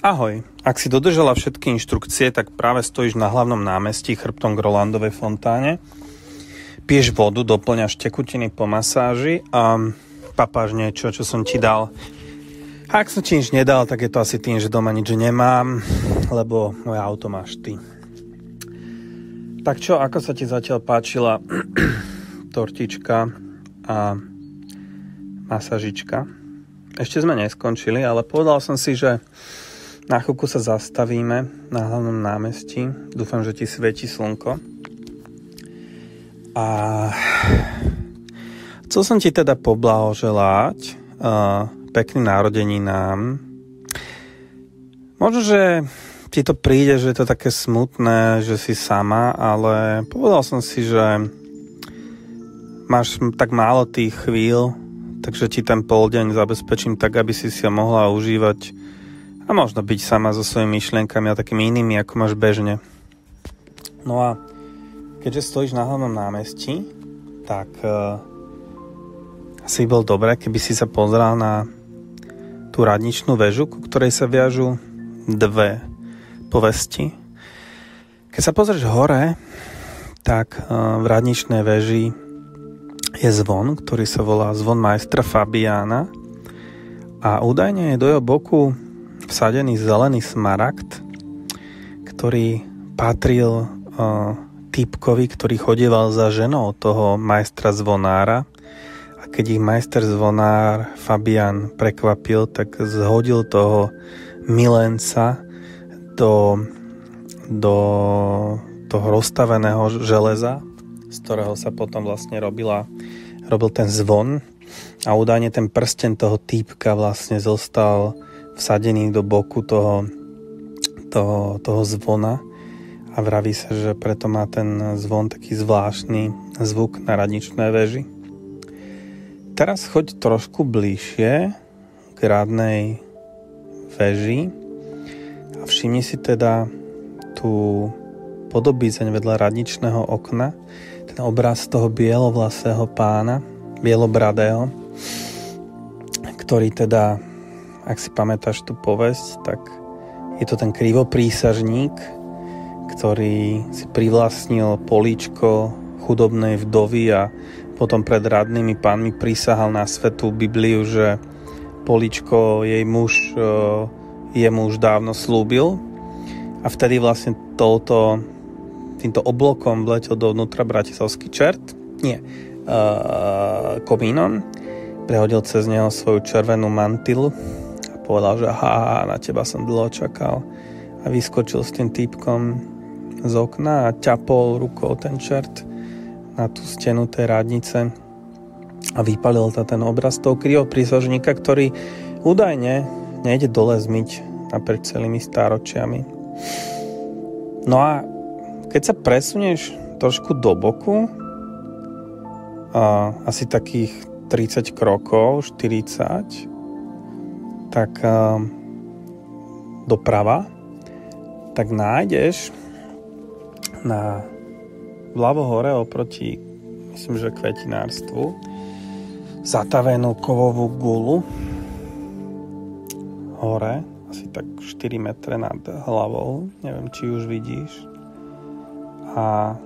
Ahoj, ak si dodržala všetky inštrukcie, tak práve stojíš na hlavnom námestí chrbtom k Rolandovej fontáne. Piješ vodu, doplňaš tekutiny po masáži a papáš niečo, čo som ti dal. A ak som ti nič nedal, tak je to asi tým, že doma nič nemám, lebo moje auto máš ty. Tak čo, ako sa ti zatiaľ páčila tortička a masážička? Ešte sme neskončili, ale povedal som si, že na chvíľku sa zastavíme na hlavnom námestí. Dúfam, že ti svieti slnko. A chcel som ti teda poblahoželať pekný narodeninám. Možno, že ti to príde, že je to také smutné, že si sama, ale povedal som si, že máš tak málo tých chvíľ, takže ti ten poldeň zabezpečím tak, aby si ho mohla užívať a možno byť sama so svojimi myšlienkami a takými inými, ako máš bežne. No a keďže stojíš na hlavnom námestí, tak asi bol dobré, keby si sa pozrel na tú radničnú väžu, ku ktorej sa viažu dve povesti. Keď sa pozrieš hore, tak v radničnej väži je zvon, ktorý sa volá zvon majstra Fabiána a údajne je do jeho boku vsadený zelený smaragd, ktorý patril týpkovi, ktorý chodieval za ženou toho majstra zvonára, a keď ich majster zvonár Fabián prekvapil, tak zhodil toho milenca do toho rozstaveného železa, z ktorého sa potom vlastne robil ten zvon, a údajne ten prsten toho týpka vlastne zostal vsadený do boku toho zvona a vraví sa, že preto má ten zvon taký zvláštny zvuk na radničnej väži. Teraz choď trošku bližšie k radnej väži a všimni si teda tú podobízeň vedľa radničného okna, ten obraz toho bielovlasého pána, bielobradého, ktorý teda, ak si pamätáš tú povesť, tak je to ten krivoprísažník, ktorý si privlastnil políčko chudobnej vdovy a potom pred radnými pánmi prisahal na svätú Bibliu, že políčko jej muž jemu už dávno slúbil, a vtedy vlastne týmto oblokom vletel dovnútra bratislavský čert, komínom, prehodil cez neho svoju červenú mantilu a povedal, že na teba som dlho čakal, a vyskočil s tým týpkom z okna a ťapol rukou ten čert na tú stenu tej radnice a vypalil ten obraz toho krivoprísažníka, ktorý údajne nejde dole zmyť naprieč celými stáročiami. No a keď sa presunieš trošku do boku, asi takých 30 krokov, 40, tak doprava, tak nájdeš vľavo hore oproti, myslím, že kvetinárstvu, zatavenú kovovú gulu hore, asi tak 4 metre nad hlavou, neviem, či už vidíš. A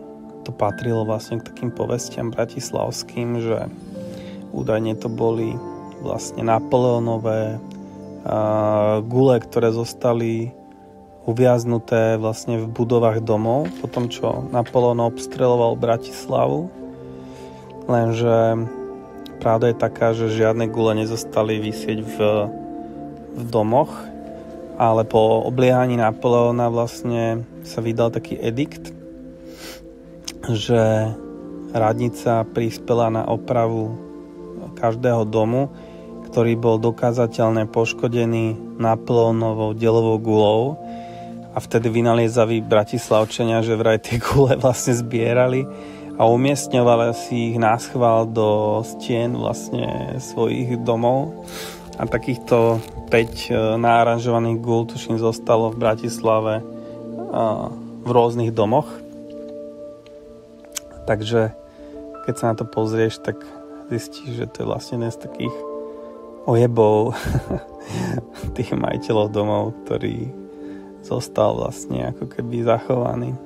to patrilo vlastne k takým povestiam bratislavským, že údajne to boli vlastne Napoleonové gule, ktoré zostali uviaznuté vlastne v budovách domov po tom, čo Napoleon obstreľoval Bratislavu. Lenže pravda je taká, že žiadne gule nezostali visieť v domoch, ale po obliehaní Napoleona vlastne sa vydal taký edikt, že radnica prispela na opravu každého domu, ktorý bol dokázateľne poškodený Napoleónovou delovou gulou, a vtedy vynaliezaví bratislavčania, že vraj tie gule vlastne zbierali a umiestňovali si ich naschvál do stien vlastne svojich domov, a takýchto 5 naaranžovaných gul tuším zostalo v Bratislave v rôznych domoch. Takže keď sa na to pozrieš, tak zistíš, že to je vlastne jeden z takých ojebov tých majiteľov domov, ktorý zostal vlastne ako keby zachovaný.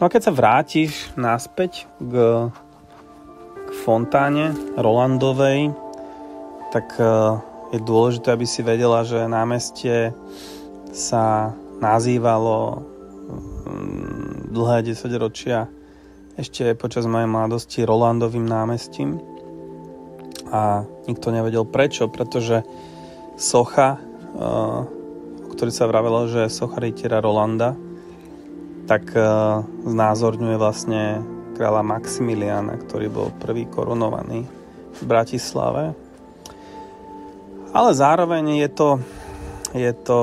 No a keď sa vrátiš naspäť k fontáne Rolandovej, tak je dôležité, aby si vedela, že námestie sa nazývalo dlhé 10 ročia ešte počas mojej mladosti Rolandovým námestím. A nikto nevedel prečo, pretože socha, o ktorej sa vravelo, že je socha rytiera Rolanda, tak znázorňuje vlastne kráľa Maximiliána, ktorý bol prvý korunovaný v Bratislave. Ale zároveň je to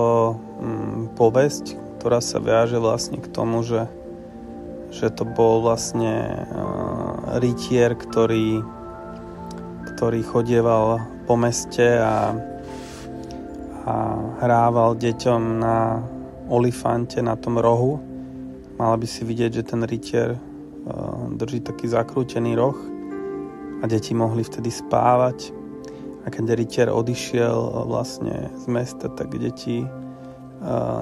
povesť, ktorá sa viaže vlastne k tomu, že to bol vlastne rytier, ktorý chodieval po meste a hrával deťom na olifante, na tom rohu. Mala by si vidieť, že ten rytier drží taký zakrútený roh a deti mohli vtedy spávať. A keď rytier odišiel vlastne z mesta, tak deti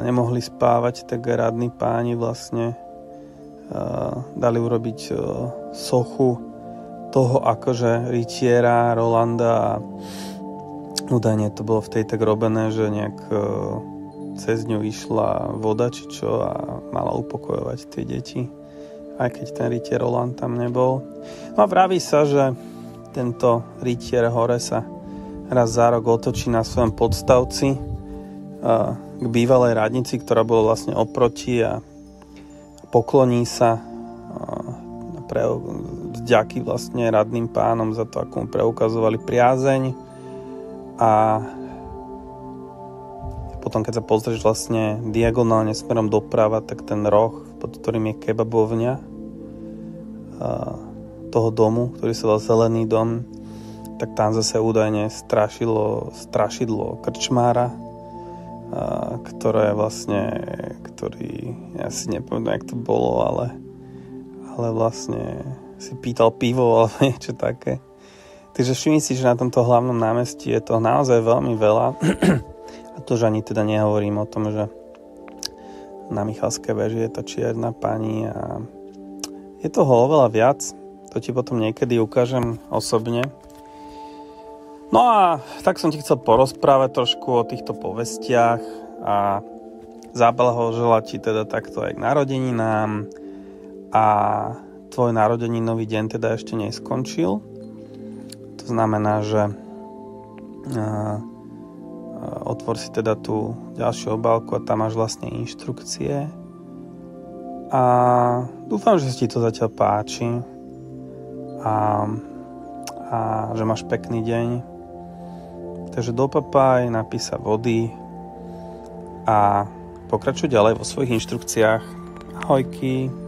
nemohli spávať, tak radní páni vlastne dali urobiť sochu toho akože rytiera Rolanda a údajne to bolo v tej tak robené, že nejak cez ňu išla voda či čo a mala upokojovať tie deti, aj keď ten rytier Roland tam nebol. No a vraví sa, že tento rytier hore sa raz za rok otočí na svojom podstavci k bývalej radnici, ktorá bola vlastne oproti, a pokloní sa vďaky vlastne radným pánom za to, ako mu preukazovali priazeň. A potom, keď sa pozrieš vlastne diagonálne smerom doprava, tak ten roh, pod ktorým je kebabovňa toho domu, ktorý sa volá Zelený dom, tak tam zase údajne strašidlo krčmára, ktorý ja si nepamätám, jak to bolo, ale vlastne si pýtal pivo alebo niečo také. Takže všimni si, že na tomto hlavnom námestí je to naozaj veľmi veľa. A to, že ani teda nehovorím o tom, že na Michalskej veži je tá čierna pani a je toho oveľa viac. To ti potom niekedy ukážem osobne. No a tak som ti chcel porozprávať trošku o týchto povestiach a zablahoželať ti teda takto aj k narodeninám. A tvoj narodeninový deň teda ešte neskončil. To znamená, že otvor si teda tú ďalšiu obálku a tam máš vlastne inštrukcie. A dúfam, že si ti to zatiaľ páči a že máš pekný deň. Takže dopapaj, napij sa vody a pokračuj ďalej vo svojich inštrukciách. Ahojky.